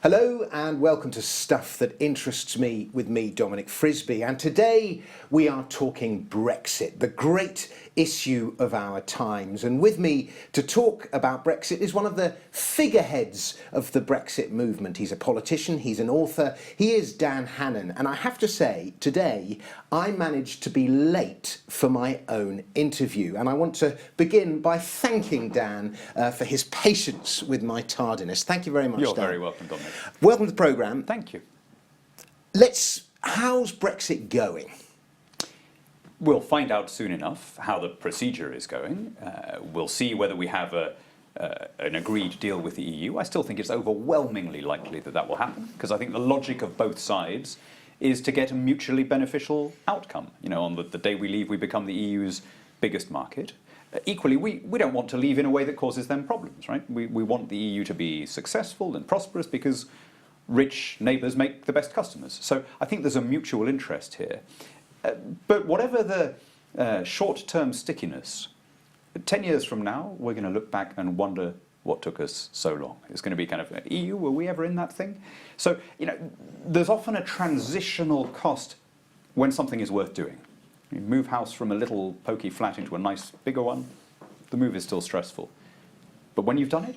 Hello and welcome to Stuff That Interests Me with me, Dominic Frisby. And today we are talking Brexit, the great issue of our times. And with me to talk about Brexit is one of the figureheads of the Brexit movement. He's a politician, he's an author, he is Dan Hannan. And I have to say, today I managed to be late for my own interview. And I want to begin by thanking Dan for his patience with my tardiness. Thank you very much, You're Dan. very welcome, Dominic. Welcome to the programme. Thank you. How's Brexit going? We'll find out soon enough how the procedure is going. We'll see whether we have an agreed deal with the EU. I still think it's overwhelmingly likely that that will happen, because I think the logic of both sides is to get a mutually beneficial outcome. You know, on the day we leave, we become the EU's biggest market. Equally, we don't want to leave in a way that causes them problems, right? We want the EU to be successful and prosperous because rich neighbours make the best customers. So I think there's a mutual interest here. But whatever the short-term stickiness, 10 years from now, we're going to look back and wonder what took us so long. It's going to be kind of, EU, were we ever in that thing? So, you know, there's often a transitional cost when something is worth doing. You move house from a little pokey flat into a nice bigger one, the move is still stressful. But when you've done it,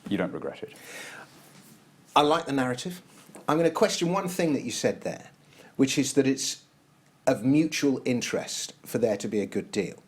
you don't regret it. I like the narrative. I'm going to question one thing that you said there, which is that it's of mutual interest for there to be a good deal.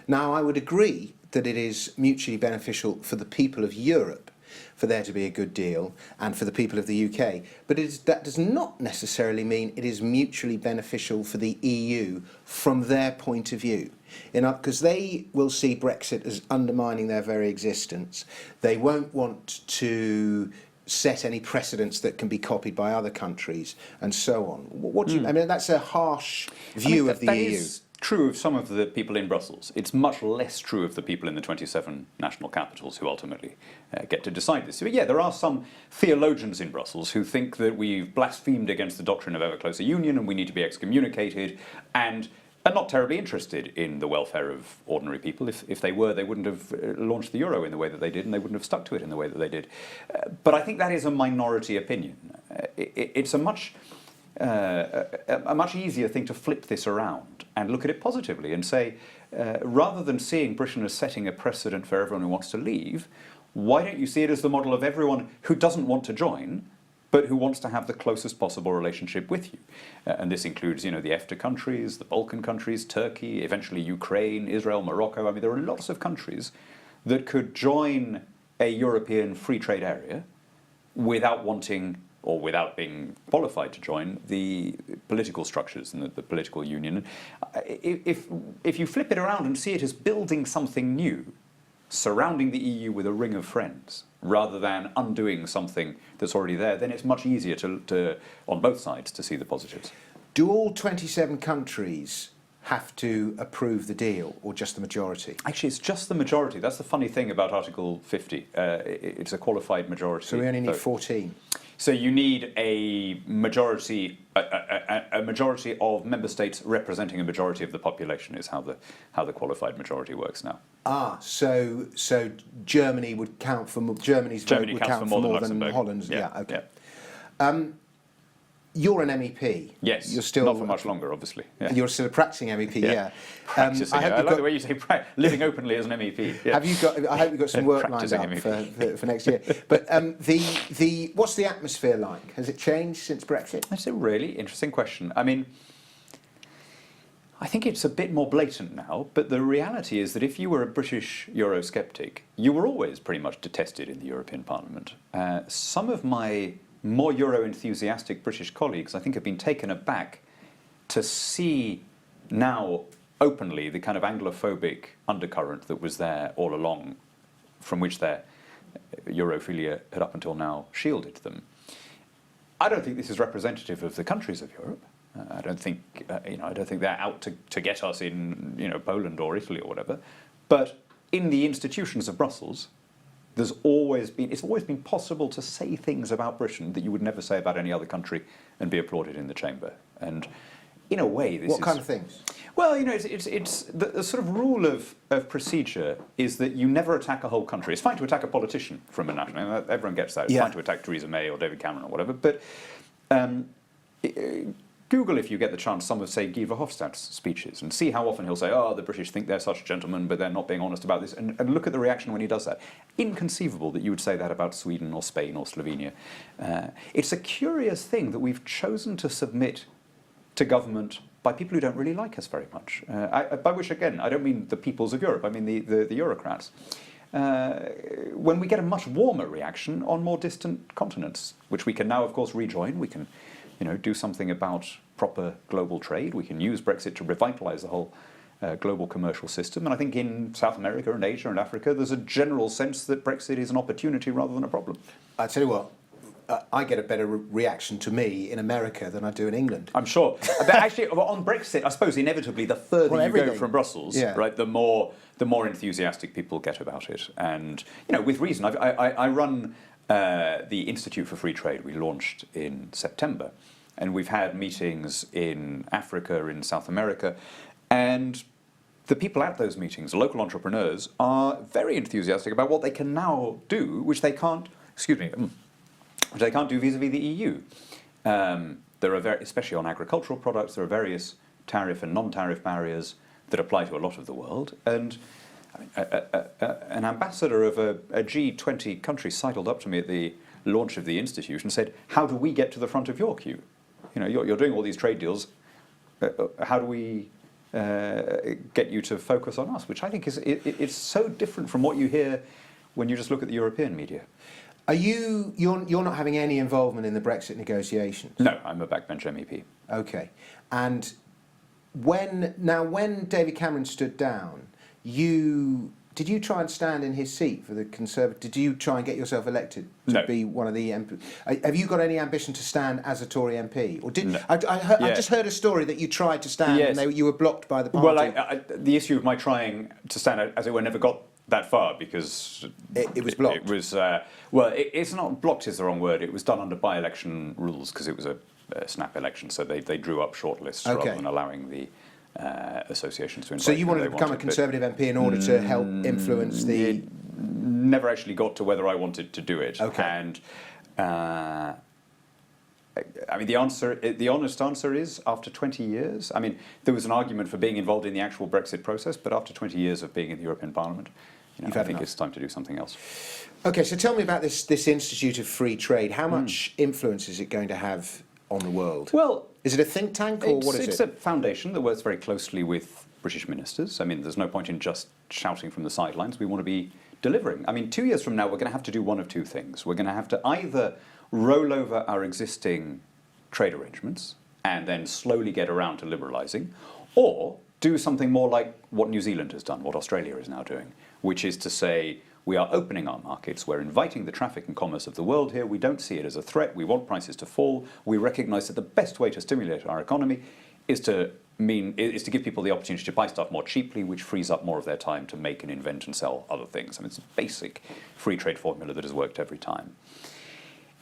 Now, I would agree that it is mutually beneficial for the people of Europe for there to be a good deal and for the people of the UK. But that does not necessarily mean it is mutually beneficial for the EU from their point of view. Because they will see Brexit as undermining their very existence. They won't want to set any precedents that can be copied by other countries and so on. What do you, I mean, that's a harsh view of the EU. That is true of some of the people in Brussels. It's much less true of the people in the 27 national capitals who ultimately get to decide this. So, yeah, there are some theologians in Brussels who think that we've blasphemed against the doctrine of ever closer union and we need to be excommunicated, and are not terribly interested in the welfare of ordinary people. If they were, they wouldn't have launched the euro in the way that they did, and they wouldn't have stuck to it in the way that they did. But I think that is a minority opinion. It's a much easier thing to flip this around and look at it positively and say, rather than seeing Britain as setting a precedent for everyone who wants to leave, why don't you see it as the model of everyone who doesn't want to join, but who wants to have the closest possible relationship with you? And this includes, you know, the EFTA countries, the Balkan countries, Turkey, eventually Ukraine, Israel, Morocco. I mean, there are lots of countries that could join a European free trade area without wanting, or without being qualified to join, the political structures and the political union. If you flip it around and see it as building something new, surrounding the EU with a ring of friends, rather than undoing something that's already there, then it's much easier to on both sides, to see the positives. Do all 27 countries have to approve the deal, or just the majority? Actually, it's just the majority. That's the funny thing about Article 50. It's a qualified majority. So we only need vote. 14. So you need a majority, a majority of member states representing a majority of the population is how the qualified majority works now. So Germany would count for Germany's vote would count for more than Holland's. Yeah, okay. Yeah. You're an MEP. Yes. You're still not for much longer, obviously. Yeah. You're still a practicing MEP. Yeah. Practicing. I like the way you say living openly as an MEP. Yeah. I hope you've got some work lined up for next year. But what's the atmosphere like? Has it changed since Brexit? That's a really interesting question. I mean, I think it's a bit more blatant now, but the reality is that if you were a British Eurosceptic, you were always pretty much detested in the European Parliament. Some of my more Euro-enthusiastic British colleagues, I think, have been taken aback to see now openly the kind of Anglophobic undercurrent that was there all along, from which their Europhilia had up until now shielded them. I don't think this is representative of the countries of Europe. I don't think they're out to get us in, Poland or Italy or whatever. But in the institutions of Brussels, it's always been possible to say things about Britain that you would never say about any other country and be applauded in the chamber. And in a way, this What is... kind of things? Well, it's the sort of rule of procedure is that you never attack a whole country. It's fine to attack a politician from a national... Everyone gets that. It's fine to attack Theresa May or David Cameron or whatever. But Google, if you get the chance, some of, say, Guy Verhofstadt's speeches and see how often he'll say, oh, the British think they're such gentlemen, but they're not being honest about this. And look at the reaction when he does that. Inconceivable that you would say that about Sweden or Spain or Slovenia. It's a curious thing that we've chosen to submit to government by people who don't really like us very much. By which, again, I don't mean the peoples of Europe, I mean the Eurocrats. When we get a much warmer reaction on more distant continents, which we can now, of course, rejoin. We can, do something about proper global trade. We can use Brexit to revitalise the whole global commercial system. And I think in South America and Asia and Africa, there's a general sense that Brexit is an opportunity rather than a problem. I tell you what, I get a better reaction to me in America than I do in England. I'm sure. But actually, on Brexit, I suppose inevitably the further you go from Brussels, right, the more enthusiastic people get about it. And, with reason. I run the Institute for Free Trade. We launched in September. And we've had meetings in Africa, in South America. And the people at those meetings, the local entrepreneurs, are very enthusiastic about what they can now do, which they can't, which they can't do vis-à-vis the EU. There are especially on agricultural products, there are various tariff and non-tariff barriers that apply to a lot of the world. And an ambassador of a G20 country sidled up to me at the launch of the institute and said, "How do we get to the front of your queue? You're doing all these trade deals. How do we get you to focus on us?" Which I think it's so different from what you hear when you just look at the European media. You're not having any involvement in the Brexit negotiations? No, I'm a backbench MEP. Okay. And when David Cameron stood down, did you try and stand in his seat for the Conservative? Did you try and get yourself elected to be one of the MPs? Have you got any ambition to stand as a Tory MP? Or did I just heard a story that you tried to stand and you were blocked by the party? Well, the issue of my trying to stand, as it were, never got that far because it was blocked. It was it's not blocked is the wrong word. It was done under by-election rules because it was a snap election, so they drew up short lists rather than allowing the associations to invite. So you wanted to become a Conservative MP in order to help influence the... It never actually got to whether I wanted to do it. Okay. And the honest answer is, after 20 years, there was an argument for being involved in the actual Brexit process, but after 20 years of being in the European Parliament, I think it's time to do something else. Okay, so tell me about this Institute of Free Trade. How much influence is it going to have on the world? Well, is it a think tank or what is it? It's a foundation that works very closely with British ministers. There's no point in just shouting from the sidelines. We want to be delivering. 2 years from now, we're going to have to do one of two things. We're going to have to either roll over our existing trade arrangements and then slowly get around to liberalising, or do something more like what New Zealand has done, what Australia is now doing, which is to say we are opening our markets, we're inviting the traffic and commerce of the world here, we don't see it as a threat, we want prices to fall, we recognise that the best way to stimulate our economy is to give people the opportunity to buy stuff more cheaply, which frees up more of their time to make and invent and sell other things. It's a basic free trade formula that has worked every time.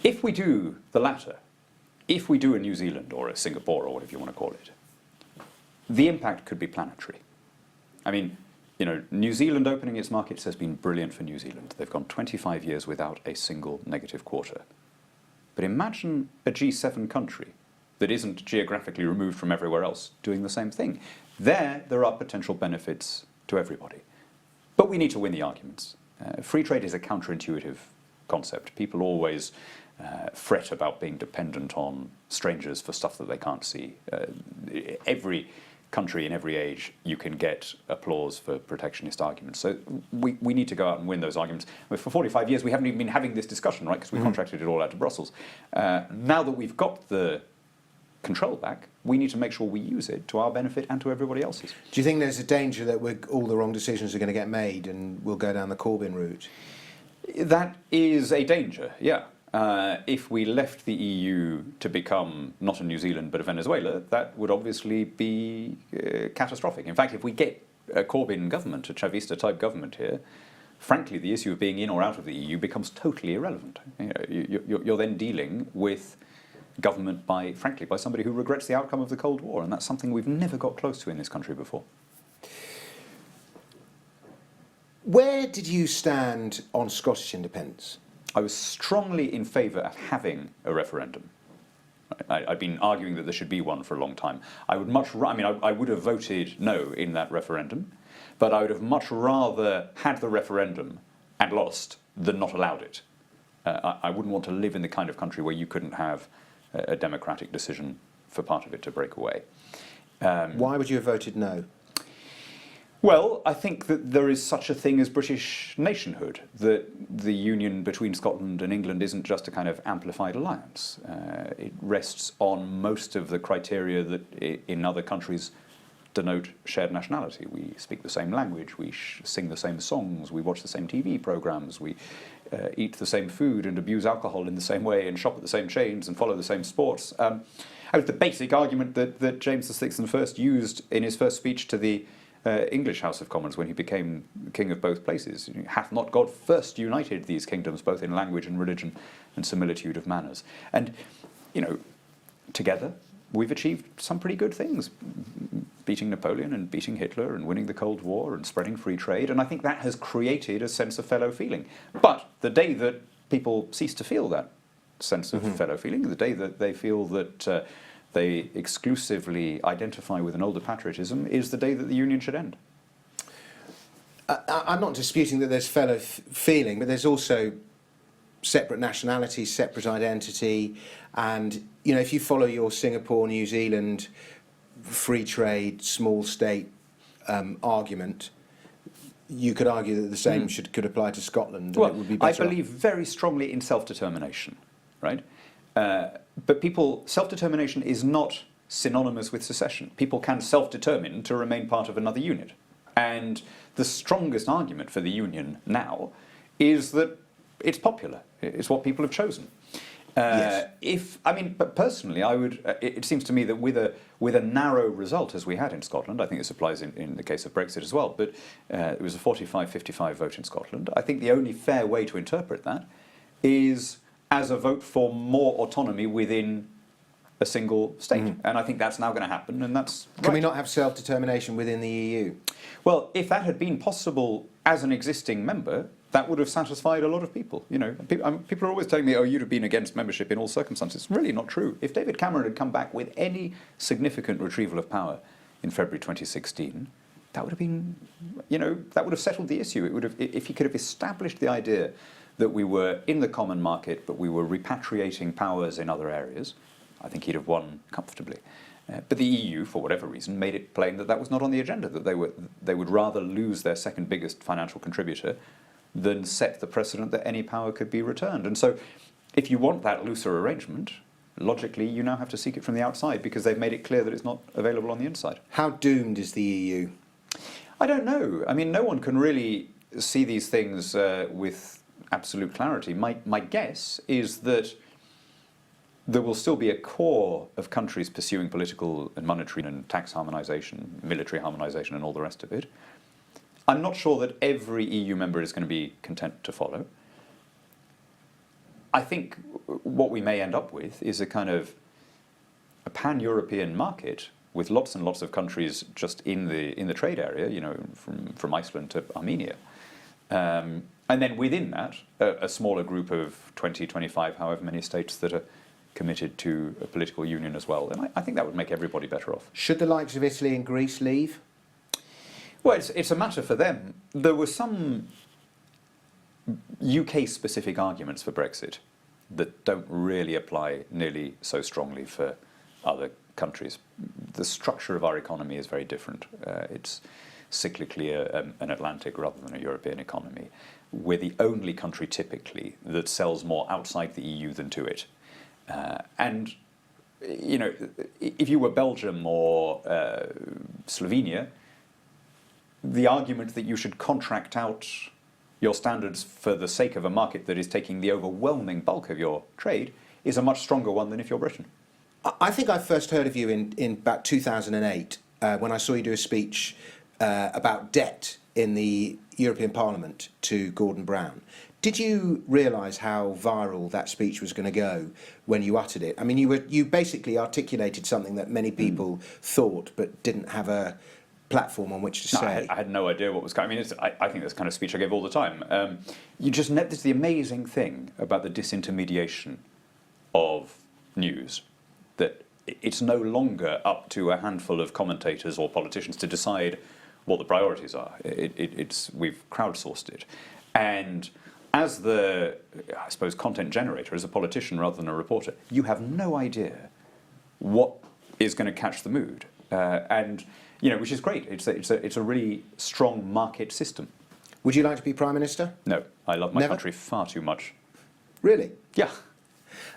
If we do the latter, if we do a New Zealand or a Singapore or whatever you want to call it, the impact could be planetary. New Zealand opening its markets has been brilliant for New Zealand. They've gone 25 years without a single negative quarter. But imagine a G7 country that isn't geographically removed from everywhere else doing the same thing. There are potential benefits to everybody. But we need to win the arguments. Free trade is a counterintuitive concept. People always fret about being dependent on strangers for stuff that they can't see. Every country in every age, you can get applause for protectionist arguments. So we need to go out and win those arguments. For 45 years, we haven't even been having this discussion, right? Because we contracted it all out to Brussels. Now that we've got the control back, we need to make sure we use it to our benefit and to everybody else's. Do you think there's a danger that all the wrong decisions are going to get made and we'll go down the Corbyn route? That is a danger, yeah. If we left the EU to become not a New Zealand but a Venezuela, that would obviously be catastrophic. In fact, if we get a Corbyn government, a Chavista-type government here, frankly, the issue of being in or out of the EU becomes totally irrelevant. You're then dealing with government by somebody who regrets the outcome of the Cold War, and that's something we've never got close to in this country before. Where did you stand on Scottish independence? I was strongly in favour of having a referendum. I've been arguing that there should be one for a long time. I would have voted no in that referendum, but I would have much rather had the referendum and lost than not allowed it. I wouldn't want to live in the kind of country where you couldn't have a democratic decision for part of it to break away. Why would you have voted no? Well, I think that there is such a thing as British nationhood, that the union between Scotland and England isn't just a kind of amplified alliance. It rests on most of the criteria that in other countries denote shared nationality. We speak the same language, we sing the same songs, we watch the same TV programmes, we eat the same food and abuse alcohol in the same way and shop at the same chains and follow the same sports. The basic argument that James VI used in his first speech to the English House of Commons when he became king of both places. Hath not God first united these kingdoms, both in language and religion and similitude of manners? And, together we've achieved some pretty good things. Beating Napoleon and beating Hitler and winning the Cold War and spreading free trade. And I think that has created a sense of fellow feeling. But the day that people cease to feel that sense of fellow feeling, the day that they feel that they exclusively identify with an older patriotism, is the day that the union should end. I'm not disputing that there's fellow feeling, but there's also separate nationality, separate identity, and if you follow your Singapore, New Zealand, free trade, small state argument, you could argue that the same could apply to Scotland. Well, and it would be better. I believe very strongly in self-determination, right? But self-determination is not synonymous with secession. People can self-determine to remain part of another unit. And the strongest argument for the union now is that it's popular. It's what people have chosen. Yes. But personally, I would. It seems to me that with a narrow result, as we had in Scotland, I think this applies in the case of Brexit as well. But it was a 45-55 vote in Scotland. I think the only fair way to interpret that is as a vote for more autonomy within a single state. And I think that's now going to happen, and that's right. Can we not have self-determination within the EU? Well, if that had been possible as an existing member, that would have satisfied a lot of people. People are always telling me, oh, you'd have been against membership in all circumstances. It's really not true. If David Cameron had come back with any significant retrieval of power in February 2016, that would have been, that would have settled the issue. It would have, if he could have established the idea that we were in the common market, but we were repatriating powers in other areas, I think he'd have won comfortably. But the EU, for whatever reason, made it plain that that was not on the agenda, that they would rather lose their second biggest financial contributor than set the precedent that any power could be returned. And so if you want that looser arrangement, logically you now have to seek it from the outside, because they've made it clear that it's not available on the inside. How doomed is the EU? I don't know. No one can really see these things with absolute clarity. My guess is that there will still be a core of countries pursuing political and monetary and tax harmonisation, military harmonisation and all the rest of it. I'm not sure that every EU member is going to be content to follow. I think what we may end up with is a kind of a pan-European market with lots and lots of countries just in the trade area, from Iceland to Armenia. And then within that, a smaller group of 20, 25, however many states that are committed to a political union as well. And I think that would make everybody better off. Should the likes of Italy and Greece leave? Well, it's a matter for them. There were some UK-specific arguments for Brexit that don't really apply nearly so strongly for other countries. The structure of our economy is very different. It's cyclically an Atlantic rather than a European economy. We're the only country typically that sells more outside the EU than to it. And if you were Belgium or Slovenia, the argument that you should contract out your standards for the sake of a market that is taking the overwhelming bulk of your trade is a much stronger one than if you're Britain. I think I first heard of you in about 2008 when I saw you do a speech about debt in the European Parliament to Gordon Brown. Did you realise how viral that speech was going to go when you uttered it? I mean, you basically articulated something that many people thought but didn't have a platform on which to No, say. I had no idea what was coming. I mean, I think that's the kind of speech I give all the time. You just this is the amazing thing about the disintermediation of news, that it's no longer up to a handful of commentators or politicians to decide what the priorities are. We've crowdsourced it, and as the, I suppose, content generator, as a politician rather than a reporter, you have no idea what is going to catch the mood, and which is great. It's a really strong market system. Would you like to be Prime Minister? No, I love my Never? country far too much. Really? Yeah.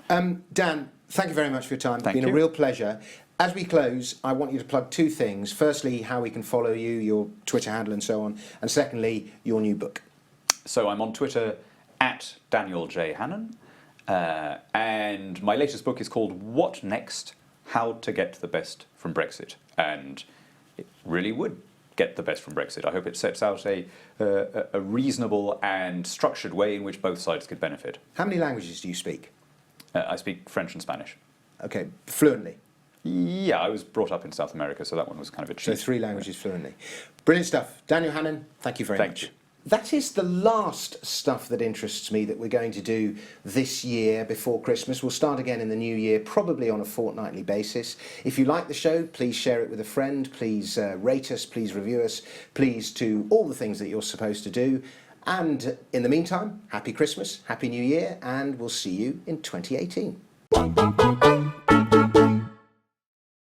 Dan, thank you very much for your time. It's Thank been a you. real pleasure. As we close, I want you to plug two things. Firstly, how we can follow you, your Twitter handle and so on. And secondly, your new book. So I'm on Twitter at Daniel J. Hannan, and my latest book is called What Next? How to Get the Best from Brexit. And it really would get the best from Brexit. I hope it sets out a reasonable and structured way in which both sides could benefit. How many languages do you speak? I speak French and Spanish. Okay, fluently. Yeah, I was brought up in South America, so that one was kind of a cheat. So 3 languages fluently. Brilliant stuff. Daniel Hannan, thank you very much. Thank you. That is the last stuff that interests me that we're going to do this year before Christmas. We'll start again in the new year, probably on a fortnightly basis. If you like the show, please share it with a friend. Please rate us. Please review us. Please do all the things that you're supposed to do. And in the meantime, happy Christmas, happy New Year, and we'll see you in 2018.